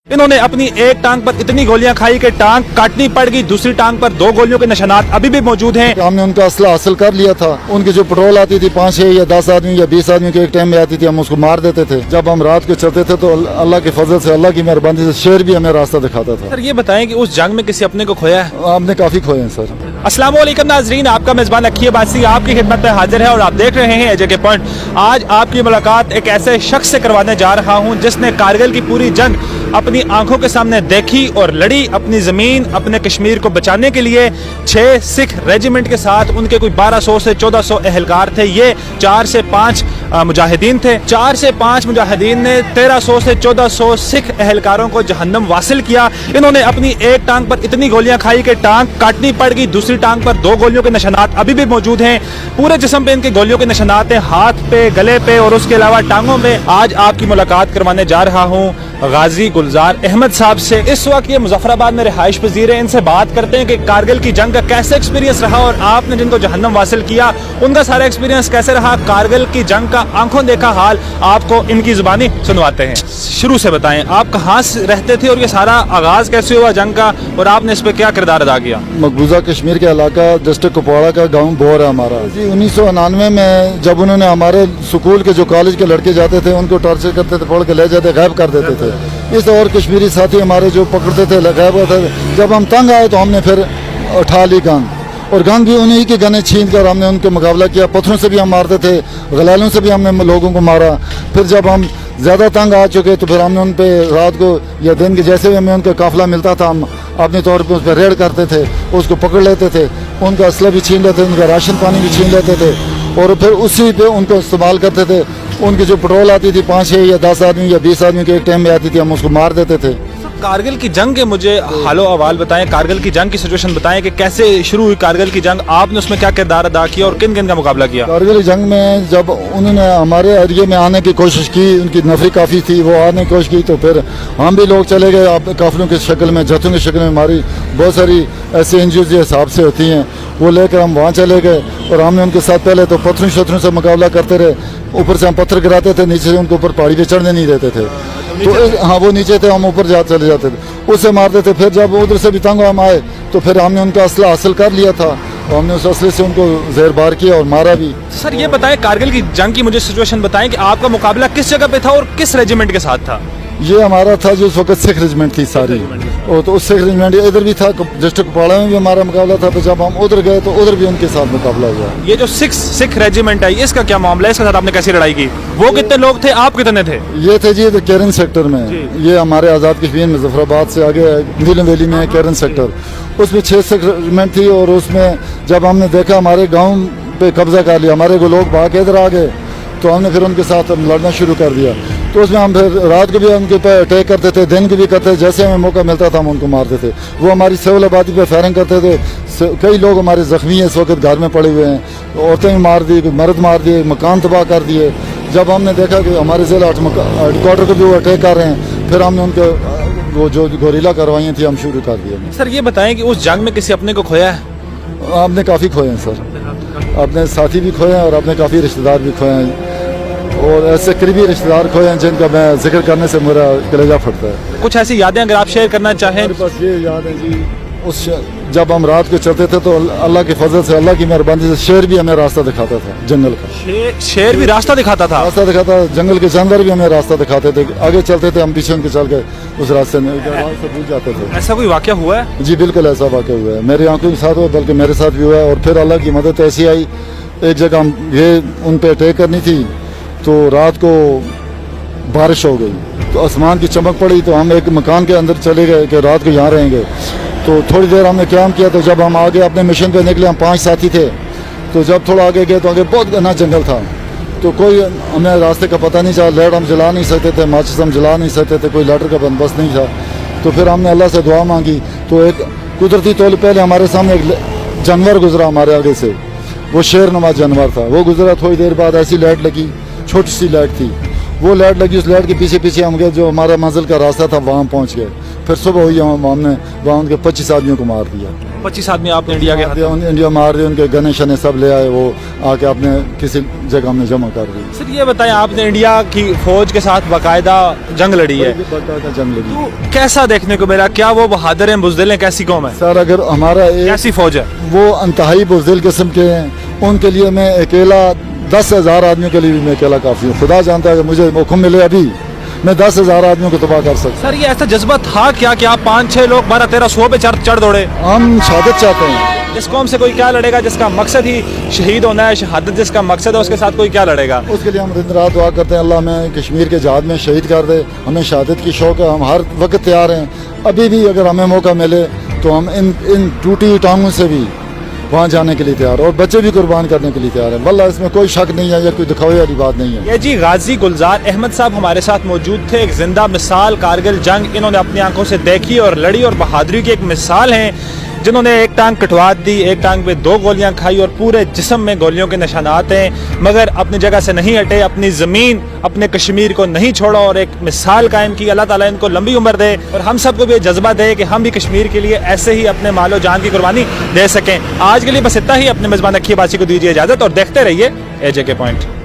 इन्होंने अपनी एक टांग पर इतनी गोलियां खाई कि टांग काटनी पड़ गई, दूसरी टांग पर 2 गोलियों के निशानात अभी भी मौजूद हैं। हमने उनका असला हासिल कर लिया था। उनकी जो पेट्रोल आती थी 5, 6 या 10 आदमी या 20 आदमी के एक टाइम में आती थी, हम उसको मार देते थे। जब हम रात को चलते थे तो अल्लाह के फजल से, अल्लाह की मेहरबानी से शेर भी हमें रास्ता दिखाता था। सर ये बताएं कि उस जंग में किसी अपने को खोया है? हमने काफी खोए हैं सर। अस्सलाम वालेकुम नाजरीन, आपका मेजबान अक्की अब्बासी आपकी खिदमत में हाजिर है और आप देख रहे हैं एजे के पॉइंट। आज आपकी मुलाकात एक ऐसे शख्स से करवाने जा रहा हूं जिसने कारगिल की पूरी जंग अपनी आंखों के सामने देखी और लड़ी, अपनी जमीन, अपने कश्मीर को बचाने के लिए। 6 सिख रेजिमेंट के साथ उनके कोई 1200 से 1400 एहलकार थे। ये 4 से 5 मुजाहिदीन थे। 4 से 5 मुजाहिदीन ने 1300 से 1400 सिख एहलकारों को जहन्नम वासिल किया। इन्होंने अपनी एक टांग पर इतनी गोलियां खाई कि टांग काटनी पड़ गई, दूसरी टांग पर 2 गोलियों के निशानात अभी भी मौजूद हैं। पूरे जिस्म पे इनके गोलियों के निशानात हैं, हाथ पे, गले पे और उसके अलावा टांगों में। आज आपकी मुलाकात करवाने जा रहा हूँ गाजी गुलजार अहमद साहब से। इस वक्त ये मुजफ्फराबाद में रिहाइश पजीर है। इनसे बात करते हैं कि कारगिल की जंग का कैसे एक्सपीरियंस रहा और आपने जिनको जहन्नम वासिल किया उनका सारा एक्सपीरियंस कैसे रहा। कारगिल की जंग का आंखों देखा हाल आपको इनकी जुबानी सुनवाते हैं। शुरू से बताएं, आप कहाँ से रहते थे और ये सारा आगाज कैसे हुआ जंग का और आपने इस पे क्या किरदार अदा किया? मकबूजा कश्मीर के इलाका डिस्ट्रिक्ट कुपवाड़ा का गाँव बोर है हमारा जी। 1999 में जब उन्होंने हमारे स्कूल के जो कॉलेज के लड़के जाते थे उनको टॉर्चर करते थे, पकड़ के ले जाते, गायब कर देते थे। इस और कश्मीरी साथी हमारे जो पकड़ते थे, गायब होते थे। जब हम तंग आए तो हमने फिर उठा ली गन, और गन भी उन्हीं की गनें छीन कर हमने उनके मुकाबला किया। पत्थरों से भी हम मारते थे, गलालों से भी हमने लोगों को मारा। फिर जब हम ज़्यादा तंग आ चुके तो फिर हमने उन पर रात को या दिन के जैसे भी हमें उनका काफिला मिलता था हम अपने तौर पर उस पर रेड करते थे, उसको पकड़ लेते थे, उनका असला भी छीन लेते थे, उनका राशन पानी भी छीन लेते थे और फिर उसी पे उनको इस्तेमाल करते थे। उनकी जो पेट्रोल आती थी 5, 6 या 10 आदमी या 20 आदमी के एक टाइम में आती थी, हम उसको मार देते थे। कारगिल की जंग के मुझे हालो अहवाल बताएं, कारगिल की जंग की सिचुएशन बताएं कि कैसे शुरू हुई कारगिल की जंग, आपने उसमें क्या किरदार अदा किया और किन किन का मुकाबला किया? कारगिल की जंग में जब उन्होंने हमारे एरिया में आने की कोशिश की, उनकी नफरी काफ़ी थी, वो आने की कोशिश की तो फिर हम भी लोग चले गए काफिलों की शक्ल में, जत्थों की शक्ल में। हमारी बहुत सारी ऐसी एनजीओ जो हिसाब से होती हैं वो लेकर हम वहाँ चले गए और हमने उनके साथ पहले तो पत्थरों शत्रों से मुकाबला करते रहे। ऊपर से हम पत्थर गिराते थे, नीचे से उनको ऊपर पहाड़ी पे चढ़ने नहीं देते थे। तो हाँ, वो नीचे थे, हम ऊपर चले जाते थे, उससे मारते थे। फिर जब उधर से भी तंग हम आए तो फिर हमने उनका असला हासिल कर लिया था और हमने उस असले से उनको जहरबार किया और मारा भी। सर ये बताएं, कारगिल की जंग की मुझे सिचुएशन बताएं कि आपका मुकाबला किस जगह पे था और किस रेजिमेंट के साथ था? ये हमारा था जो उस वक्त सिख रेजिमेंट थी सारी, और तो उस सिख रेजिमेंट इधर भी था, डिस्ट्रिक्ट कुपवाड़ा में भी हमारा मुकाबला था। तो जब हम उधर गए तो उधर भी उनके साथ मुकाबला हुआ। ये जो सिख रेजिमेंट है इसका क्या मामला है, इसके साथ आपने कैसी लड़ाई की? वो कितने लोग थे, आप कितने थे? ये थे जी केरन सेक्टर में, ये हमारे आज़ाद कश्मीर मुजफ्फराबाद से आगे नीलम वैली में है केरन सेक्टर, उसमें 6 सिख रेजिमेंट थी। और उसमें जब हमने देखा हमारे गाँव पे कब्जा कर लिया, हमारे को लोग भाग के इधर आ गए तो हमने फिर उनके साथ लड़ना शुरू कर दिया। तो उसमें हम फिर रात को भी उनके ऊपर अटैक करते थे, दिन को भी करते थे, जैसे हमें मौका मिलता था हम उनको मारते थे। वो हमारी सिविल आबादी पर फायरिंग करते थे। कई लोग हमारे जख्मी हैं, इस वक्त घर में पड़े हुए हैं। औरतें भी मार दी, मर्द मार दिए, मकान तबाह कर दिए। जब हमने देखा कि हमारे जिला हेडक्वार्टर को भी वो अटैक कर रहे हैं, फिर हमने उनके वो जो गोरिल्ला कार्रवाइयाँ थी हम शुरू कर दिए। सर ये बताएं कि उस जंग में किसी अपने को खोया है? आपने काफ़ी खोए हैं सर, अपने साथी भी खोए हैं और अपने काफ़ी रिश्तेदार भी खोए हैं, और ऐसे करीबी रिश्तेदार खोए हैं जिनका मैं जिक्र करने से मेरा कलेजा फटता है। कुछ ऐसी यादें अगर आप शेयर करना चाहें? मेरे पास ये याद है जी, उस जब हम रात को चलते थे तो अल्लाह के फजल से, अल्लाह की मेहरबानी से शेर भी हमें रास्ता दिखाता था जंगल का। शेर भी रास्ता दिखाता था? रास्ता दिखाता, जंगल के जानवर भी हमें रास्ता दिखाते थे। आगे चलते थे हम, पीछे उनके चल के उस रास्ते में भूल जाते थे। ऐसा कोई वाकया हुआ है? जी बिल्कुल ऐसा वाकया हुआ है, मेरी आंखों के साथ हुआ, बल्कि मेरे साथ भी हुआ है। और फिर अल्लाह की मदद ऐसी आई, एक जगह हम ये उन पर अटैक करनी थी तो रात को बारिश हो गई तो आसमान की चमक पड़ी, तो हम एक मकान के अंदर चले गए कि रात को यहाँ रहेंगे। तो थोड़ी देर हमने क़याम किया। तो जब हम आगे अपने मिशन पे निकले, हम 5 साथी थे, तो जब थोड़ा आगे गए तो आगे बहुत घना जंगल था। तो कोई हमें रास्ते का पता नहीं चला, लाइट हम जला नहीं सकते थे, माचिस हम जला नहीं सकते थे, कोई लाइटर का बंदोबस्त नहीं था। तो फिर हमने अल्लाह से दुआ मांगी तो एक कुदरती तौर पहले हमारे सामने एक जानवर गुजरा हमारे आगे से, वो शेर नुमा जानवर था। वो गुजरा, थोड़ी देर बाद ऐसी लाइट लगी, छोटी सी लाइट थी, वो लाइट लगी, उस लाइट के पीछे पीछे हम गए, जो हमारा मंजिल का रास्ता था वहाँ पहुँच गए। फिर सुबह हुई हमने वहाँ उनके 25 आदमियों को मार दिया। 25 आदमी आपने इंडिया के इंडिया मार दिए, उनके गने शने सब ले आए, वो आके अपने किसी जगह में जमा कर दी। सर ये बताएं, आपने इंडिया की फौज के साथ बाकायदा जंग लड़ी है, बाकायदा जंग लड़ी। तो कैसा देखने को मिला? क्या वो बहादुर हैं, बुज़दिल हैं, कैसी कौम है? सर अगर हमारा कैसी फौज है? वो इंतहाई बुज़दिल किस्म के हैं, उनके लिए मैं अकेला 10,000 आदमियों के लिए भी मैं अकेला काफ़ी हूँ। खुदा जानता है कि मुझे मौका मिले अभी मैं 10,000 आदमियों को तबाह कर सकता। सर ये ऐसा जज्बा था क्या कि आप 5-6 लोग 12-13 पे चढ़ दौड़े? हम शहादत चाहते हैं। इस कौम से कोई क्या लड़ेगा जिसका मकसद ही शहीद होना है, शहादत जिसका मकसद है, उसके साथ कोई क्या लड़ेगा? उसके लिए हम दिन रात दुआ करते हैं, अल्लाह हमें कश्मीर के जहाद में शहीद कर दे। हमें शहादत की शौक है, हम हर वक्त तैयार हैं। अभी भी अगर हमें मौका मिले तो हम इन टूटी टांगों से भी वहाँ जाने के लिए तैयार है, और बच्चे भी कुर्बान करने के लिए तैयार है। वल्लाह इसमें कोई शक नहीं है या कोई दिखावे वाली बात नहीं है। ये जी गाजी गुलजार अहमद साहब हमारे साथ मौजूद थे, एक जिंदा मिसाल कारगिल जंग इन्होंने अपनी आंखों से देखी और लड़ी, और बहादुरी की एक मिसाल हैं, जिन्होंने एक टांग कटवा दी, एक टांग पे 2 गोलियां खाई और पूरे जिस्म में गोलियों के निशानात हैं, मगर अपनी जगह से नहीं हटे, अपनी ज़मीन अपने कश्मीर को नहीं छोड़ा और एक मिसाल कायम की। अल्लाह ताला इनको लंबी उम्र दे और हम सबको भी ये जज्बा दे कि हम भी कश्मीर के लिए ऐसे ही अपने मालो जान की कुर्बानी दे सकें। आज के लिए बस इतना ही। अपने मेज़बान अखी बासी को दीजिए इजाज़त और देखते रहिए AJK पॉइंट।